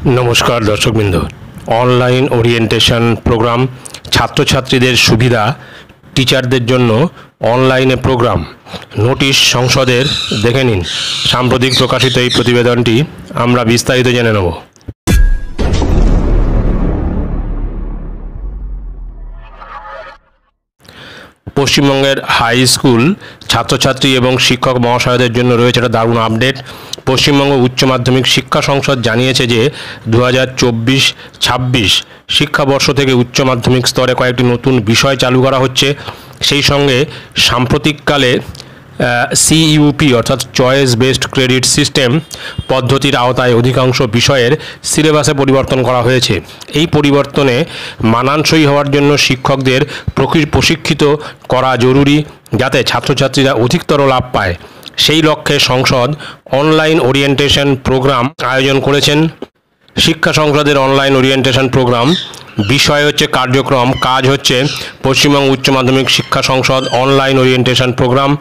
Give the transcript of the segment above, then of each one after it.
নমস্কার দর্শকবৃন্দ। Online orientation programme ছাত্রছাত্রীদের সুবিধা, টিচারদের জন্য অনলাইনে প্রোগ্রাম নোটিশ সংসদের দেখে নিন। সাম্প্রতিক প্রকাশিত এই প্রতিবেদনটি আমরা বিস্তারিত জেনে নেব। পশ্চিমবঙ্গের হাই স্কুল ছাত্রছাত্রী এবং শিক্ষক মহাশয়দের জন্য রয়েছে একটা দারুণ আপডেট। পশ্চিমবঙ্গ উচ্চ মাধ্যমিক শিক্ষা সংসদ জানিয়েছে যে 2024-26 শিক্ষাবর্ষ থেকে উচ্চ মাধ্যমিক স্তরে কয়েকটি নতুন বিষয় চালু করা হচ্ছে। সেই সঙ্গে সাম্প্রতিককালে সিইউপি অর্থাৎ চয়েস বেসড ক্রেডিট সিস্টেম পদ্ধতির আওতায় অধিকাংশ বিষয়ের সিলেবাসে পরিবর্তন করা হয়েছে। এই পরিবর্তনে মানানসই হওয়ার জন্য শিক্ষকদের প্রশিক্ষিত করা জরুরি, যাতে ছাত্রছাত্রীরা অধিকতর লাভ পায়। সেই লক্ষ্যে সংসদ অনলাইন ওরিয়েন্টেশন প্রোগ্রাম আয়োজন করেছেন। শিক্ষা সংসদের অনলাইন ওরিয়েন্টেশন প্রোগ্রাম বিষয় হচ্ছে কার্যক্রম, কাজ হচ্ছে পশ্চিমবঙ্গ উচ্চ মাধ্যমিক শিক্ষা সংসদ অনলাইন ওরিয়েন্টেশন প্রোগ্রাম।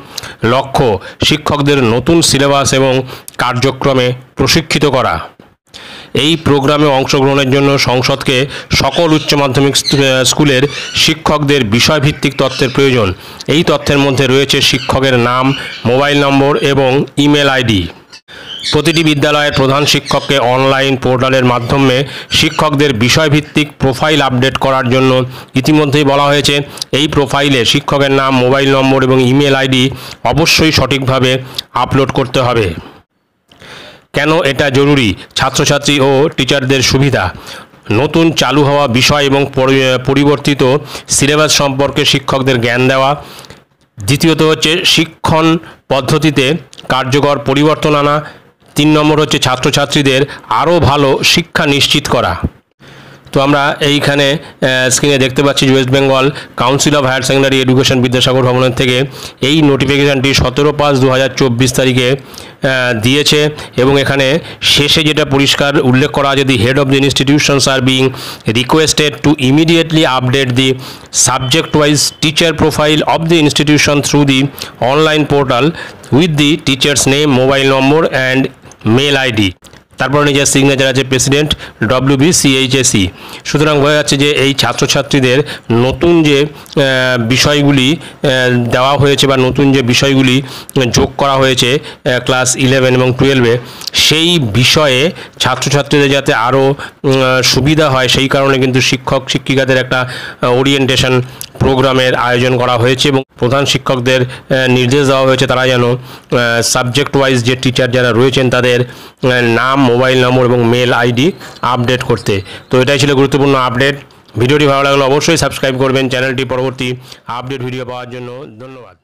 লক্ষ্য শিক্ষকদের নতুন সিলেবাস এবং কার্যক্রমে প্রশিক্ষিত করা। এই প্রোগ্রামে অংশগ্রহণের জন্য সংসদকে সকল উচ্চ মাধ্যমিক স্কুলের শিক্ষকদের বিষয়ভিত্তিক তথ্যের প্রয়োজন। এই তথ্যের মধ্যে রয়েছে শিক্ষকের নাম, মোবাইল নম্বর এবং ইমেল আইডি। প্রতিটি বিদ্যালয়ের প্রধান শিক্ষককে অনলাইন পোর্টালের মাধ্যমে শিক্ষকদের বিষয়ভিত্তিক প্রোফাইল আপডেট করার জন্য ইতিমধ্যেই বলা হয়েছে। এই প্রোফাইলে শিক্ষকের নাম, মোবাইল নম্বর এবং ইমেল আইডি অবশ্যই সঠিকভাবে আপলোড করতে হবে। কেন এটা জরুরি? ছাত্রছাত্রী ও টিচারদের সুবিধা, নতুন চালু হওয়া বিষয় এবং পরিবর্তিত সিলেবাস সম্পর্কে শিক্ষকদের জ্ঞান দেওয়া। দ্বিতীয়ত হচ্ছে শিক্ষণ পদ্ধতিতে কার্যকর পরিবর্তন আনা। 3 নম্বর হচ্ছে ছাত্রছাত্রীদের আরও ভালো শিক্ষা নিশ্চিত করা। তো আমরা এইখানে স্ক্রিনে দেখতে পাচ্ছি West Bengal Council of Higher Secondary Education Vidyasagar ভবনের থেকে এই নোটিফিকেশানটি 17/5/2024 তারিখে দিয়েছে। এবং এখানে শেষে যেটা পরিষ্কার উল্লেখ করা আছে, the head of the institutions are being requested to immediately update the subject wise teacher profile of the institution through the online portal with the teachers name, mobile number and mail ID. তারপর নিজের signature আছে president WBCHSE। সুতরাং বোঝা যাচ্ছে যে এই ছাত্রছাত্রীদের নতুন যে বিষয়গুলি দেওয়া হয়েছে বা নতুন যে বিষয়গুলি যোগ করা হয়েছে ক্লাস 11 এবং 12-এ, সেই বিষয়ে ছাত্রছাত্রীদের যাতে আরও সুবিধা হয় সেই কারণে কিন্তু শিক্ষক শিক্ষিকাদের একটা ওরিয়েন্টেশন প্রোগ্রামের আয়োজন করা হয়েছে এবং প্রধান শিক্ষকদের নির্দেশ দেওয়া হয়েছে তারা যেন সাবজেক্ট ওয়াইজ যে টিচার যারা রয়েছেন তাদের নাম, মোবাইল নম্বর এবং মেল আইডি আপডেট করতে। তো এটাই ছিল গুরুত্বপূর্ণ আপডেট। ভিডিওটি ভালো লাগলে অবশ্যই সাবস্ক্রাইব করবেন চ্যানেলটি। পরবর্তী আপডেট ভিডিও পাওয়ার জন্য ধন্যবাদ।